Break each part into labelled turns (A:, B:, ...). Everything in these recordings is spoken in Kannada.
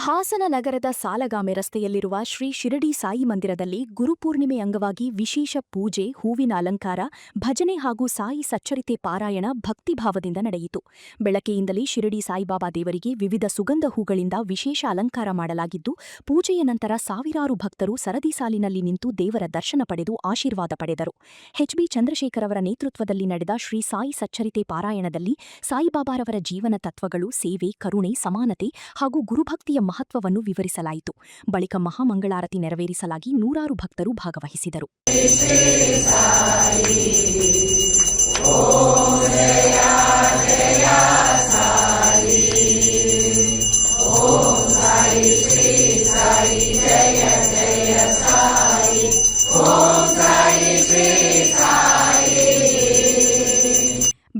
A: ಹಾಸನ ನಗರದ ಸಾಲಗಾಮೆ ರಸ್ತೆಯಲ್ಲಿರುವ ಶ್ರೀ ಶಿರಡಿ ಸಾಯಿ ಮಂದಿರದಲ್ಲಿ ಗುರುಪೂರ್ಣಿಮೆ ಅಂಗವಾಗಿ ವಿಶೇಷ ಪೂಜೆ, ಹೂವಿನ ಅಲಂಕಾರ, ಭಜನೆ ಹಾಗೂ ಸಾಯಿ ಸಚ್ಚರಿತೆ ಪಾರಾಯಣ ಭಕ್ತಿಭಾವದಿಂದ ನಡೆಯಿತು. ಬೆಳಗ್ಗೆಯಿಂದಲೇ ಶಿರಡಿ ಸಾಯಿಬಾಬಾ ದೇವರಿಗೆ ವಿವಿಧ ಸುಗಂಧ ಹೂಗಳಿಂದ ವಿಶೇಷ ಅಲಂಕಾರ ಮಾಡಲಾಗಿದ್ದು, ಪೂಜೆಯ ನಂತರ ಸಾವಿರಾರು ಭಕ್ತರು ಸರದಿ ಸಾಲಿನಲ್ಲಿ ನಿಂತು ದೇವರ ದರ್ಶನ ಪಡೆದು ಆಶೀರ್ವಾದ ಪಡೆದರು. ಎಚ್.ಬಿ. ಚಂದ್ರಶೇಖರ್ ಅವರ ನೇತೃತ್ವದಲ್ಲಿ ನಡೆದ ಶ್ರೀ ಸಾಯಿ ಸಚ್ಚರಿತೆ ಪಾರಾಯಣದಲ್ಲಿ ಸಾಯಿಬಾಬಾರವರ ಜೀವನ ತತ್ವಗಳು, ಸೇವೆ, ಕರುಣೆ, ಸಮಾನತೆ ಹಾಗೂ ಗುರುಭಕ್ತಿಯ ಮಹತ್ವವನ್ನು ವಿವರಿಸಲಾಯಿತು. ಬಳಿಕ ಮಹಾಮಂಗಳಾರತಿ ನೆರವೇರಿಸಲಾಗಿ ನೂರಾರು ಭಕ್ತರು ಭಾಗವಹಿಸಿದರು.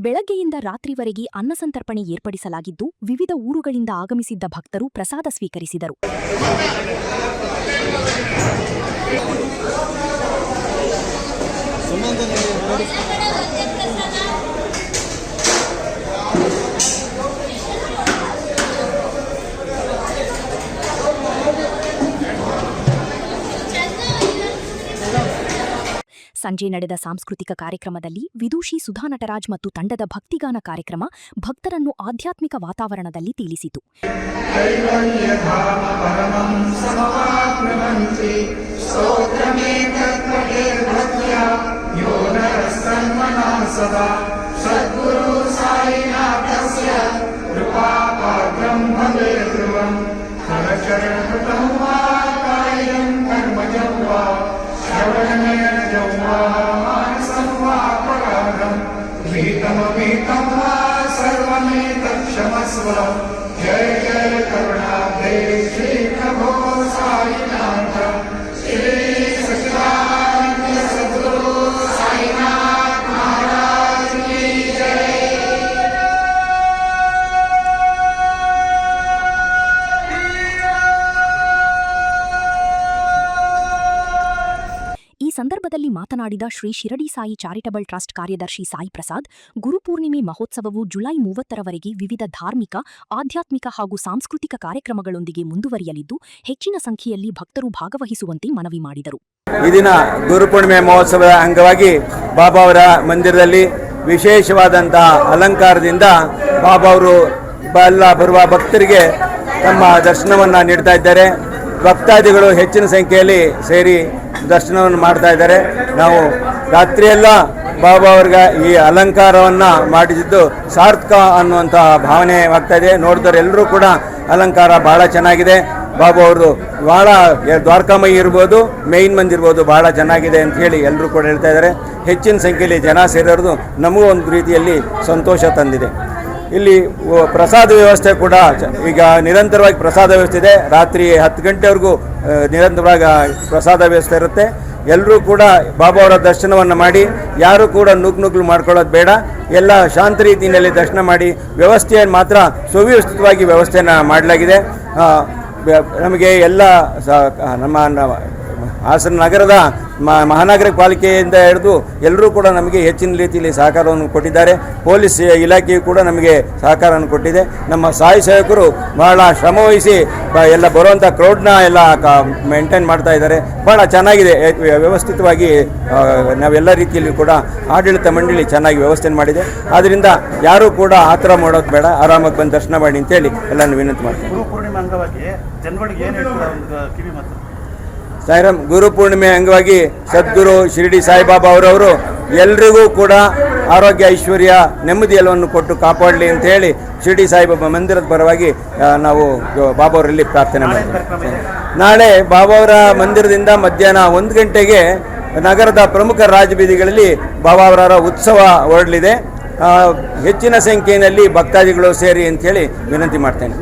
A: ಬೆಳಗ್ಗೆಯಿಂದ ರಾತ್ರಿವರೆಗೆ ಅನ್ನಸಂತರ್ಪಣೆ ಏರ್ಪಡಿಸಲಾಗಿದ್ದು, ವಿವಿಧ ಊರುಗಳಿಂದ ಆಗಮಿಸಿದ್ದ ಭಕ್ತರು ಪ್ರಸಾದ ಸ್ವೀಕರಿಸಿದರು. ಸಂಜೆ ನಡೆದ ಸಾಂಸ್ಕೃತಿಕ ಕಾರ್ಯಕ್ರಮದಲ್ಲಿ ವಿದೂಷಿ ಸುಧಾ ನಟರಾಜ್ ಮತ್ತು ತಂಡದ ಭಕ್ತಿಗಾನ ಕಾರ್ಯಕ್ರಮ ಭಕ್ತರನ್ನು ಆಧ್ಯಾತ್ಮಿಕ ವಾತಾವರಣದಲ್ಲಿ ತೇಲಿಸಿತು.
B: जय जय करुणाब्धे श्री प्रभो साईनाथ श्री सच्चिदानंद सद्गुरु साईनाथ महाराज की जय.
A: ಈ ಸಂದರ್ಭದಲ್ಲಿ ಮಾತನಾಡಿದ ಶ್ರೀ ಶಿರಡಿ ಸಾಯಿ ಚಾರಿಟಬಲ್ ಟ್ರಸ್ಟ್ ಕಾರ್ಯದರ್ಶಿ ಸಾಯಿ ಪ್ರಸಾದ್, ಗುರುಪೂರ್ಣಿಮೆ ಮಹೋತ್ಸವವು ಜುಲೈ 30ರವರೆಗೆ ವಿವಿಧ ಧಾರ್ಮಿಕ, ಆಧ್ಯಾತ್ಮಿಕ ಹಾಗೂ ಸಾಂಸ್ಕೃತಿಕ ಕಾರ್ಯಕ್ರಮಗಳೊಂದಿಗೆ ಮುಂದುವರಿಯಲಿದ್ದು, ಹೆಚ್ಚಿನ ಸಂಖ್ಯೆಯಲ್ಲಿ ಭಕ್ತರು ಭಾಗವಹಿಸುವಂತೆ ಮನವಿ ಮಾಡಿದರು.
C: ಈ ದಿನ ಗುರುಪೂರ್ಣಿಮೆ ಮಹೋತ್ಸವದ ಅಂಗವಾಗಿ ಬಾಬಾ ಅವರ ಮಂದಿರದಲ್ಲಿ ವಿಶೇಷವಾದಂತಹ ಅಲಂಕಾರದಿಂದ ಬಾಬಾ ಅವರು ಬರುವ ಭಕ್ತರಿಗೆ ತಮ್ಮ ದರ್ಶನವನ್ನು ನೀಡ್ತಾ ಇದ್ದಾರೆ. ಭಕ್ತಾದಿಗಳು ಹೆಚ್ಚಿನ ಸಂಖ್ಯೆಯಲ್ಲಿ ಸೇರಿ ದರ್ಶನವನ್ನು ಮಾಡ್ತಾ ಇದ್ದಾರೆ. ನಾವು ರಾತ್ರಿಯೆಲ್ಲ ಬಾಬಾ ಅವ್ರಿಗೆ ಈ ಅಲಂಕಾರವನ್ನು ಮಾಡಿದ್ದು ಸಾರ್ಥಕ ಅನ್ನುವಂಥ ಭಾವನೆ ಆಗ್ತಾ ಇದೆ. ನೋಡಿದವರು ಎಲ್ಲರೂ ಕೂಡ ಅಲಂಕಾರ ಭಾಳ ಚೆನ್ನಾಗಿದೆ. ಬಾಬಾ ಅವರು ಭಾಳ ದ್ವಾರಕಾಮಯಿ ಇರ್ಬೋದು, ಮೇಯ್ನ್ ಮಂದಿರ್ಬೋದು, ಭಾಳ ಚೆನ್ನಾಗಿದೆ ಅಂತ ಹೇಳಿ ಎಲ್ಲರೂ ಕೂಡ ಹೇಳ್ತಾ ಇದ್ದಾರೆ. ಹೆಚ್ಚಿನ ಸಂಖ್ಯೆಯಲ್ಲಿ ಜನ ಸೇರೋದು ನಮಗೂ ಒಂದು ರೀತಿಯಲ್ಲಿ ಸಂತೋಷ ತಂದಿದೆ. ಇಲ್ಲಿ ಪ್ರಸಾದ ವ್ಯವಸ್ಥೆ ಕೂಡ ಈಗ ನಿರಂತರವಾಗಿ ಪ್ರಸಾದ ವ್ಯವಸ್ಥೆ ಇದೆ. ರಾತ್ರಿ 10 ಗಂಟೆವರೆಗೂ ನಿರಂತರವಾಗಿ ಪ್ರಸಾದ ವ್ಯವಸ್ಥೆ ಇರುತ್ತೆ. ಎಲ್ಲರೂ ಕೂಡ ಬಾಬಾ ಅವರ ದರ್ಶನವನ್ನು ಮಾಡಿ ಯಾರು ಕೂಡ ನುಗ್ಲು ಮಾಡ್ಕೊಳ್ಳೋದು ಬೇಡ. ಎಲ್ಲ ಶಾಂತ ರೀತಿಯಲ್ಲಿ ದರ್ಶನ ಮಾಡಿ ವ್ಯವಸ್ಥೆಯನ್ನು ಮಾತ್ರ ಸುವ್ಯವಸ್ಥಿತವಾಗಿ ವ್ಯವಸ್ಥೆಯನ್ನು ಮಾಡಲಾಗಿದೆ. ನಮಗೆ ಎಲ್ಲ ನಮ್ಮ ಹಾಸನ ನಗರದ ಮಹಾನಗರ ಪಾಲಿಕೆಯಿಂದ ಹಿಡಿದು ಎಲ್ಲರೂ ಕೂಡ ನಮಗೆ ಹೆಚ್ಚಿನ ರೀತಿಯಲ್ಲಿ ಸಹಕಾರವನ್ನು ಕೊಟ್ಟಿದ್ದಾರೆ. ಪೊಲೀಸ್ ಇಲಾಖೆಯು ಕೂಡ ನಮಗೆ ಸಹಕಾರವನ್ನು ಕೊಟ್ಟಿದೆ. ನಮ್ಮ ಸಾಯಿ ಸೇವಕರು ಬಹಳ ಶ್ರಮವಹಿಸಿ ಎಲ್ಲ ಬರುವಂಥ ಕ್ರೌಡ್ನ ಎಲ್ಲ ಮೇಂಟೈನ್ ಮಾಡ್ತಾ ಇದ್ದಾರೆ. ಭಾಳ ಚೆನ್ನಾಗಿದೆ, ವ್ಯವಸ್ಥಿತವಾಗಿ ನಾವೆಲ್ಲ ರೀತಿಯಲ್ಲಿ ಕೂಡ ಆಡಳಿತ ಮಂಡಳಿ ಚೆನ್ನಾಗಿ ವ್ಯವಸ್ಥೆ ಮಾಡಿದೆ. ಆದ್ದರಿಂದ ಯಾರೂ ಕೂಡ ಆ ಥರ ಮಾಡೋದು ಬೇಡ, ಆರಾಮಾಗಿ ಬಂದು ದರ್ಶನ ಮಾಡಿ ಅಂತೇಳಿ ಎಲ್ಲನೂ ವಿನಂತಿ ಮಾಡ್ತೀವಿ. ಸಾಯಿರಾಮ್, ಗುರುಪೂರ್ಣಿಮೆ ಅಂಗವಾಗಿ ಸದ್ಗುರು ಶಿರಡಿ ಸಾಯಿಬಾಬಾ ಅವರವರು ಎಲ್ರಿಗೂ ಕೂಡ ಆರೋಗ್ಯ, ಐಶ್ವರ್ಯ, ನೆಮ್ಮದಿ ಎಲ್ಲವನ್ನು ಕೊಟ್ಟು ಕಾಪಾಡಲಿ ಅಂತ ಹೇಳಿ ಶಿರಡಿ ಸಾಯಿಬಾಬಾ ಮಂದಿರದ ಪರವಾಗಿ ನಾವು ಬಾಬಾ ಅವರಲ್ಲಿ ಪ್ರಾರ್ಥನೆ ಮಾಡ್ತೀವಿ. ನಾಳೆ ಬಾಬಾ ಅವರ ಮಂದಿರದಿಂದ ಮಧ್ಯಾಹ್ನ 1 ಗಂಟೆಗೆ ನಗರದ ಪ್ರಮುಖ ರಾಜಬೀದಿಗಳಲ್ಲಿ ಬಾಬಾ ಅವರ ಉತ್ಸವ ಹೊರಡಲಿದೆ. ಹೆಚ್ಚಿನ ಸಂಖ್ಯೆಯಲ್ಲಿ ಭಕ್ತಾದಿಗಳು ಸೇರಿ ಅಂತ ಹೇಳಿ ವಿನಂತಿ ಮಾಡ್ತೇನೆ.